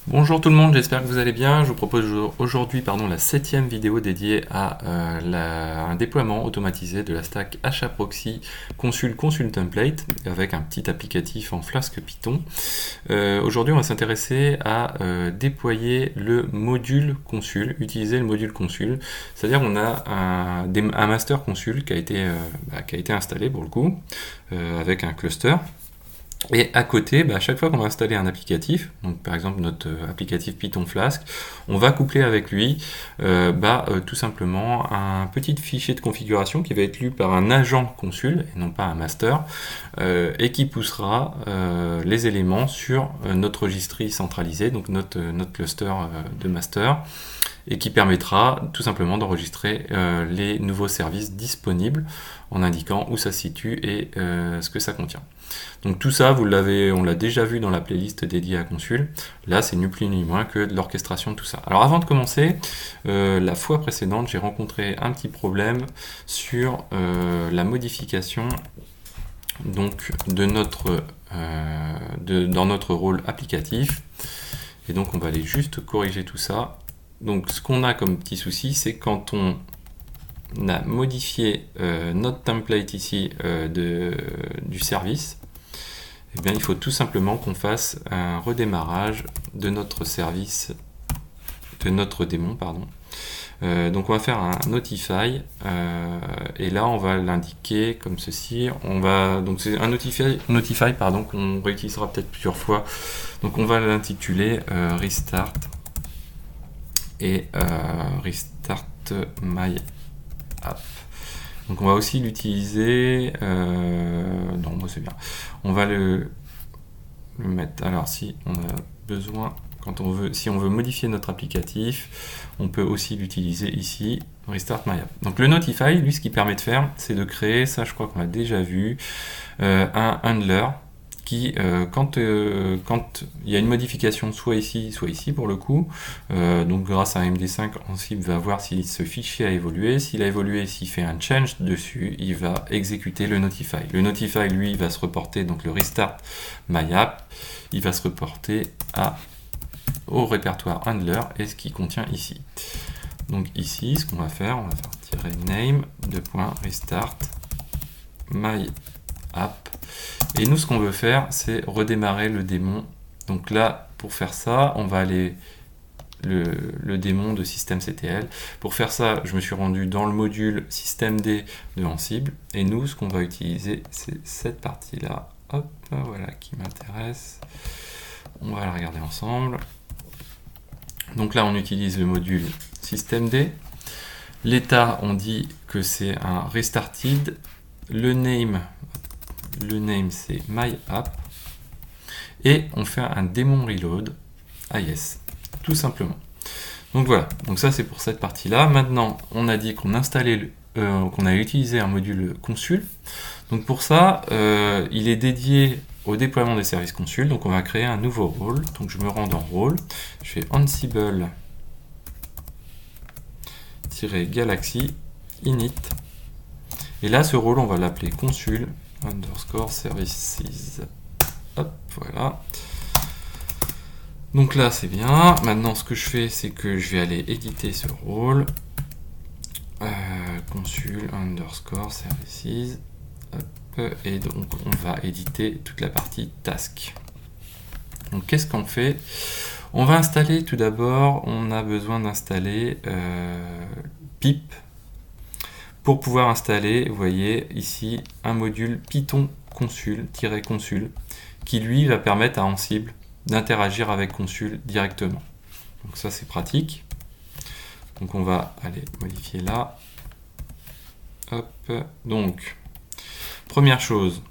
Bonjour tout le monde, j'espère que vous allez bien. Je vous propose aujourd'hui la 7e vidéo dédiée à un déploiement automatisé de la stack HAProxy Consul Template avec un petit applicatif en Flask Python. Aujourd'hui, on va s'intéresser à déployer le module Consul, utiliser le module Consul. C'est-à-dire qu'on a un master Consul qui a été installé pour le coup avec un cluster. Et à côté, à chaque fois qu'on va installer un applicatif, donc par exemple notre applicatif Python Flask, on va coupler avec lui tout simplement un petit fichier de configuration qui va être lu par un agent consul et non pas un master, et qui poussera les éléments sur notre registry centralisé, donc notre cluster de master, et qui permettra tout simplement d'enregistrer les nouveaux services disponibles en indiquant où ça se situe et ce que ça contient. Donc tout ça, on l'a déjà vu dans la playlist dédiée à Consul. Là, c'est ni plus ni moins que de l'orchestration de tout ça. Alors avant de commencer, la fois précédente, j'ai rencontré un petit problème sur la modification donc, de dans notre rôle applicatif. Et donc on va aller juste corriger tout ça. Donc ce qu'on a comme petit souci, c'est quand on a modifié notre template ici du service, eh bien, il faut tout simplement qu'on fasse un redémarrage de notre service, de notre démon, pardon. Donc on va faire un notify, et là on va l'indiquer comme ceci. Donc c'est un notify qu'on réutilisera peut-être plusieurs fois. Donc on va l'intituler restart et restart my app. Donc on va aussi l'utiliser. Non, moi c'est bien. On va le mettre. Alors si on a besoin, si on veut modifier notre applicatif, on peut aussi l'utiliser ici. Restart my app. Donc le notify, lui, ce qu'il permet de faire, c'est de créer, ça je crois qu'on l'a déjà vu, un handler qui, quand il y a une modification soit ici pour le coup, donc grâce à un MD5, Ansible va voir si ce fichier a évolué. S'il a évolué, s'il fait un change dessus, il va exécuter le notify. Le notify, lui, va se reporter, donc le restart my app, il va se reporter au répertoire handler et ce qui contient ici. Donc ici, ce qu'on va faire, on va faire -name .restart my app. Et nous, ce qu'on veut faire, c'est redémarrer le démon. Donc là, pour faire ça, on va aller le démon de systemctl. Pour faire ça, je me suis rendu dans le module systemd de Ansible. Et nous, ce qu'on va utiliser, c'est cette partie-là. Hop, voilà, qui m'intéresse. On va la regarder ensemble. Donc là, on utilise le module systemd. L'état, on dit que c'est un restarted. Le name c'est my app, et on fait un démon reload yes, tout simplement. Donc voilà, donc ça c'est pour cette partie là. Maintenant on a dit qu'on installait qu'on a utilisé un module consul. Donc pour ça il est dédié au déploiement des services consul. Donc on va créer un nouveau rôle. Donc je me rends dans rôle, je fais ansible-galaxy init, et là ce rôle on va l'appeler consul underscore services. Hop, voilà. Donc là, c'est bien. Maintenant, ce que je fais, c'est que je vais aller éditer ce rôle. Consul underscore services. Hop, et donc, on va éditer toute la partie task. Donc, qu'est-ce qu'on fait? On va installer tout d'abord, on a besoin d'installer pip. Pour pouvoir installer, vous voyez ici, un module Python consul-consul qui lui va permettre à Ansible d'interagir avec Consul directement. Donc ça c'est pratique. Donc on va aller modifier là. Hop. Donc première chose,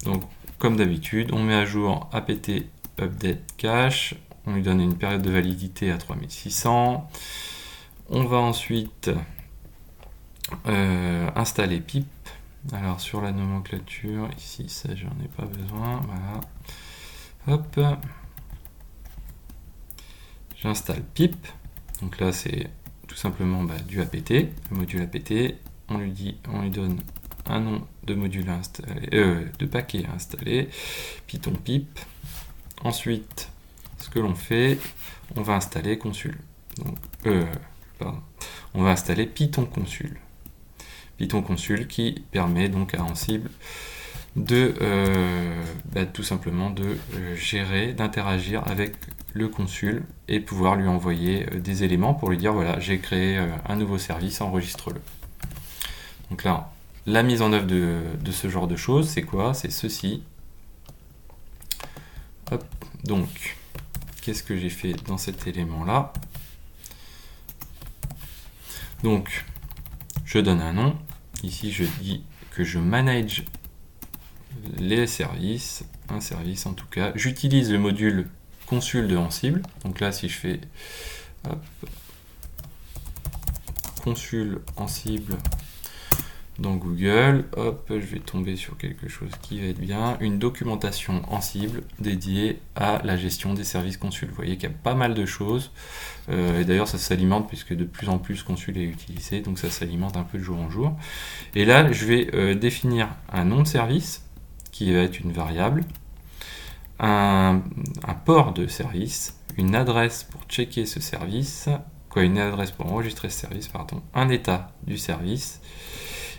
donc comme d'habitude, on met à jour apt update cache. On lui donne une période de validité à 3600. On va ensuite installer pip. Alors sur la nomenclature, ici ça j'en ai pas besoin, voilà. Hop. J'installe pip. Donc là c'est tout simplement du apt, le module apt. On lui donne un nom de module installé, de paquet installé, python pip. Ensuite ce que l'on fait, on va installer consul. Donc, on va installer Python consul. Python consul qui permet donc à Ansible de tout simplement de gérer, d'interagir avec le consul et pouvoir lui envoyer des éléments pour lui dire voilà, j'ai créé un nouveau service, enregistre-le. Donc là, la mise en œuvre de ce genre de choses, c'est quoi? C'est ceci. Hop. Donc, qu'est-ce que j'ai fait dans cet élément-là? Donc, je donne un nom. Ici, je dis que je manage les services, un service en tout cas. J'utilise le module consul de Ansible. Donc là, si je fais hop, consul Ansible dans Google, hop, je vais tomber sur quelque chose qui va être bien, une documentation Ansible dédiée à la gestion des services consul. Vous voyez qu'il y a pas mal de choses, et d'ailleurs ça s'alimente puisque de plus en plus consul est utilisé, donc ça s'alimente un peu de jour en jour. Et là, je vais définir un nom de service qui va être une variable, un port de service, une adresse pour checker ce service, une adresse pour enregistrer ce service, pardon, un état du service.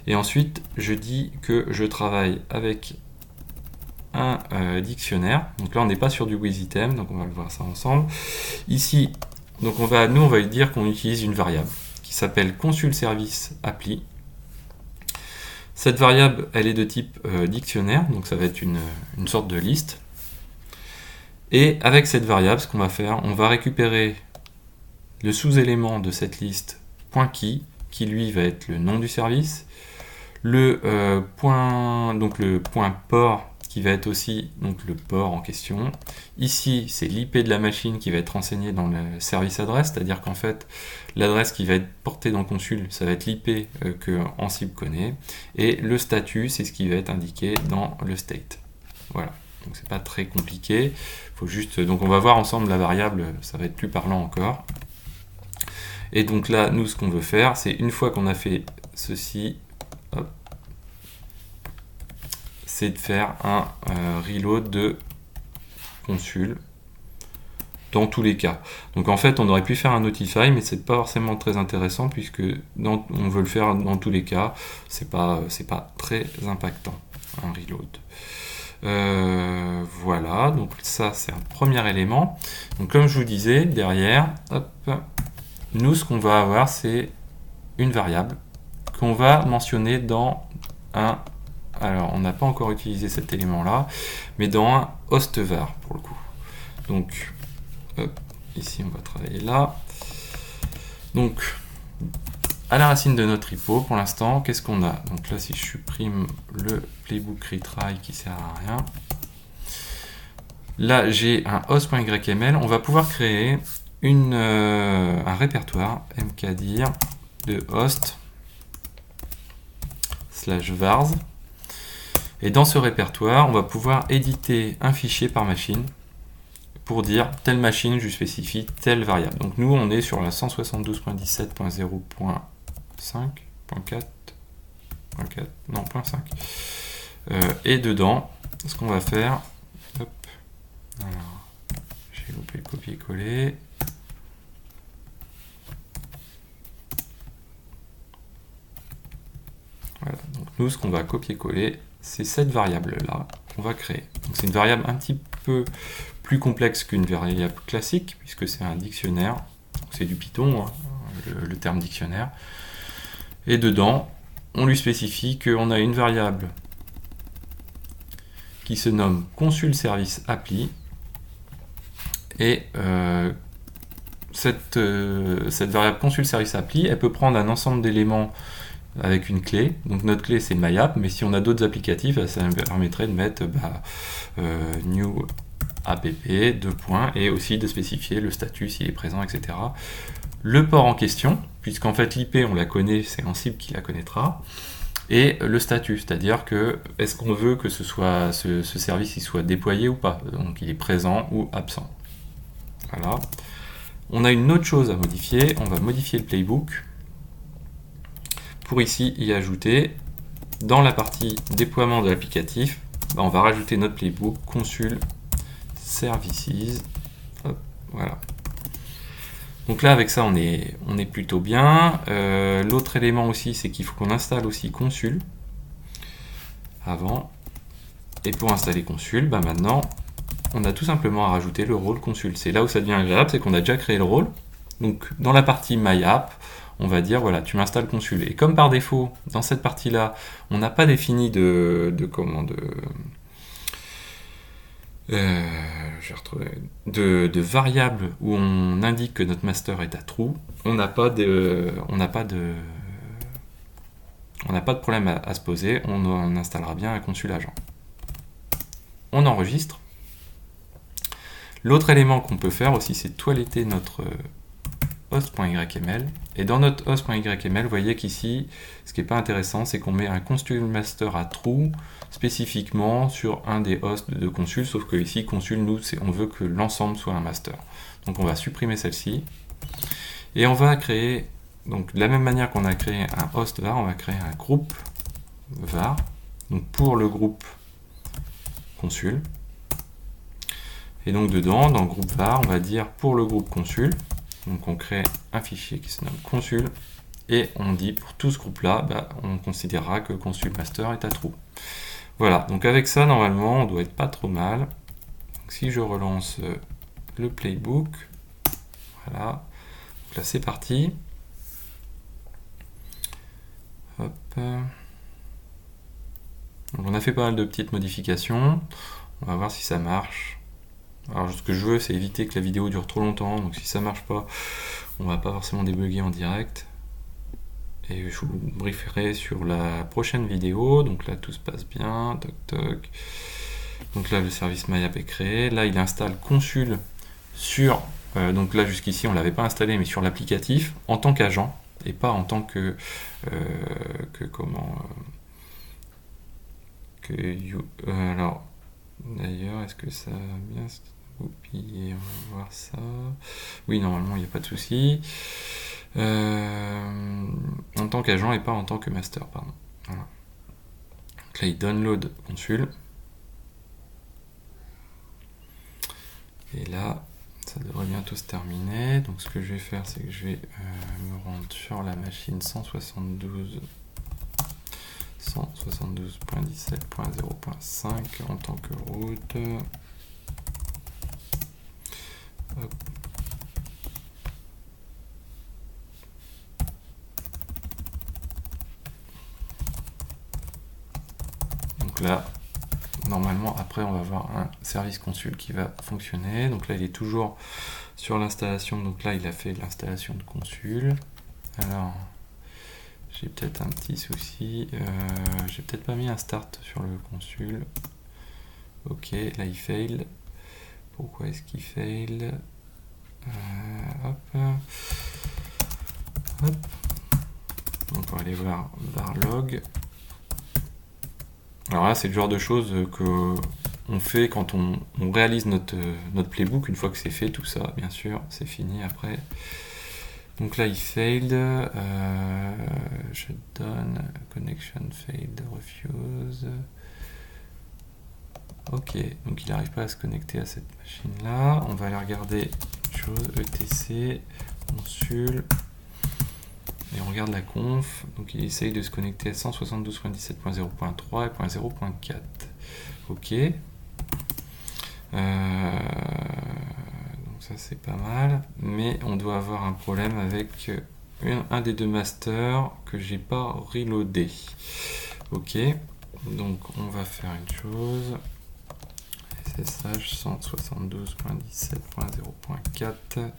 Et ensuite, je dis que je travaille avec un dictionnaire. Donc là, on n'est pas sur du WizItem, donc on va le voir ça ensemble. Ici, donc nous, on va lui dire qu'on utilise une variable qui s'appelle consul service appli. Cette variable, elle est de type dictionnaire, donc ça va être une sorte de liste. Et avec cette variable, ce qu'on va faire, on va récupérer le sous-élément de cette liste .key, qui lui va être le nom du service. Le point port qui va être aussi donc le port en question. Ici, c'est l'IP de la machine qui va être renseigné dans le service adresse, c'est-à-dire qu'en fait, l'adresse qui va être portée dans consul, ça va être l'IP que Ansible connaît, et le statut, c'est ce qui va être indiqué dans le state. Voilà, donc c'est pas très compliqué. Faut juste, donc on va voir ensemble la variable, ça va être plus parlant encore. Et donc là, nous, ce qu'on veut faire, c'est une fois qu'on a fait ceci, c'est de faire un reload de consul dans tous les cas. Donc en fait, on aurait pu faire un notify, mais c'est pas forcément très intéressant puisque on veut le faire dans tous les cas. C'est pas très impactant un reload. Voilà, donc ça c'est un premier élément. Donc comme je vous disais, derrière, hop, nous ce qu'on va avoir, c'est une variable qu'on va mentionner dans un. Alors, on n'a pas encore utilisé cet élément-là, mais dans un host var pour le coup. Donc, hop, ici, on va travailler là. Donc, à la racine de notre repo, pour l'instant, qu'est-ce qu'on a? Donc là, si je supprime le playbook retry qui sert à rien, là, j'ai un host.yml. On va pouvoir créer un répertoire mkdir de host /vars. Et dans ce répertoire, on va pouvoir éditer un fichier par machine pour dire telle machine, je spécifie telle variable. Donc nous, on est sur la 172.17.0.5.4, non, 0.5. Et dedans, ce qu'on va faire, hop, alors, j'ai loupé le copier-coller. Voilà, donc nous, ce qu'on va copier-coller, c'est cette variable-là qu'on va créer. Donc c'est une variable un petit peu plus complexe qu'une variable classique, puisque c'est un dictionnaire, c'est du Python, hein, le terme dictionnaire. Et dedans, on lui spécifie qu'on a une variable qui se nomme consul service appli, et cette variable consul service appli, elle peut prendre un ensemble d'éléments avec une clé. Donc notre clé c'est myapp, mais si on a d'autres applicatifs, ça permettrait de mettre new app, et aussi de spécifier le statut s'il est présent, etc. Le port en question, puisqu'en fait l'IP on la connaît, c'est Ansible qui la connaîtra, et le statut, c'est-à-dire que est-ce qu'on veut que ce service il soit déployé ou pas, donc il est présent ou absent. Voilà. On a une autre chose à modifier, on va modifier le playbook pour ici y ajouter, dans la partie déploiement de l'applicatif, on va rajouter notre playbook consul services, hop, Voilà. Donc là, avec ça, on est plutôt bien. L'autre élément aussi, c'est qu'il faut qu'on installe aussi Consul avant. Et pour installer Consul, bah maintenant, on a tout simplement à rajouter le rôle Consul. C'est là où ça devient agréable, c'est qu'on a déjà créé le rôle. Donc dans la partie My App, on va dire, voilà, tu m'installes Consul. Et comme par défaut, dans cette partie-là, on n'a pas défini de variable où on indique que notre master est à true, on n'a pas de problème à se poser, on installera bien un consul agent. On enregistre. L'autre élément qu'on peut faire aussi, c'est toiletter notre host.yml. Et dans notre host.yml, vous voyez qu'ici, ce qui n'est pas intéressant, c'est qu'on met un consul master à true spécifiquement sur un des hosts de consul, sauf que ici, consul, nous, on veut que l'ensemble soit un master. Donc on va supprimer celle-ci. Et on va créer, donc de la même manière qu'on a créé un host var, on va créer un groupe var. Donc pour le groupe consul. Et donc dedans, dans le groupe var, on va dire pour le groupe consul. Donc on crée un fichier qui se nomme consul. Et on dit pour tout ce groupe-là, bah, on considérera que consul master est à true. Voilà, donc avec ça, normalement, on doit être pas trop mal. Donc, si je relance le playbook, voilà. Donc là, c'est parti. Hop. Donc, on a fait pas mal de petites modifications. On va voir si ça marche. Alors, ce que je veux, c'est éviter que la vidéo dure trop longtemps. Donc, si ça marche pas, on va pas forcément débugger en direct. Et je vous brieferai sur la prochaine vidéo. Donc là, tout se passe bien. Toc, toc. Donc là, le service MyApp est créé. Là, il installe Consul sur... donc là, jusqu'ici, on ne l'avait pas installé, mais sur l'applicatif, en tant qu'agent, et pas en tant que... alors, d'ailleurs, est-ce que ça a bien copié? On va voir ça. Oui, normalement, il n'y a pas de souci. En tant qu'agent et pas en tant que master, pardon. Voilà. Donc là, il download consul. Et là, ça devrait bientôt se terminer. Donc ce que je vais faire, c'est que je vais me rendre sur la machine 172.17.0.5 en tant que root. Hop. Donc là, normalement, après, on va avoir un service consul qui va fonctionner. Donc là, il est toujours sur l'installation. Donc là, il a fait l'installation de consul. Alors, j'ai peut-être un petit souci. J'ai peut-être pas mis un start sur le consul. Ok, là, il fail. Pourquoi est-ce qu'il fail? Hop. Hop. Donc, on va aller voir varlog. Alors là, c'est le genre de choses que on fait quand on réalise notre playbook. Une fois que c'est fait, tout ça, bien sûr, c'est fini après. Donc là, il failed. Je donne connection failed, refuse. Ok, donc il n'arrive pas à se connecter à cette machine-là. On va aller regarder chose etc consul. Et on regarde la conf, donc il essaye de se connecter à 172.17.0.3 et .0.4. Ok. Donc ça c'est pas mal, mais on doit avoir un problème avec un des deux masters que j'ai pas reloadé. Ok, donc on va faire une chose. SSH 172.17.0.4.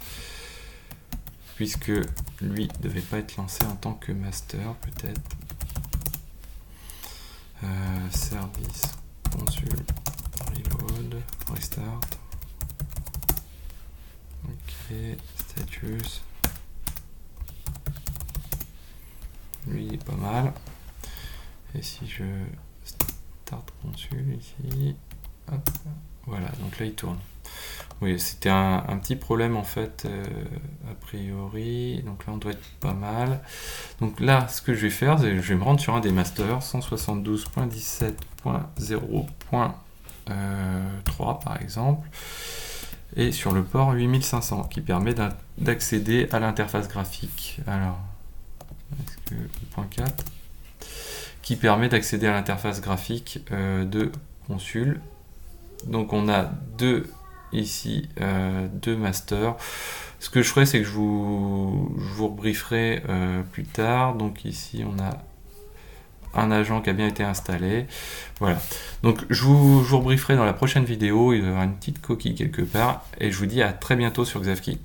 Puisque lui ne devait pas être lancé en tant que master, peut-être. Service, consul, reload, restart. Ok, status. Lui il est pas mal. Et si je start consul ici, hop, voilà, donc là il tourne. Oui, c'était un petit problème en fait, a priori. Donc là, on doit être pas mal. Donc là, ce que je vais faire, c'est que je vais me rendre sur un des masters, 172.17.0.3 par exemple. et sur le port 8500 qui permet d'accéder à l'interface graphique. Alors, est-ce que le point 4 qui permet d'accéder à l'interface graphique de Consul. Donc on a deux ici, deux masters. Ce que je ferai, c'est que je vous rebrieferai plus tard. Donc ici on a un agent qui a bien été installé. Voilà. Donc je vous rebrieferai dans la prochaine vidéo. Il y aura une petite coquille quelque part. Et je vous dis à très bientôt sur Xavki.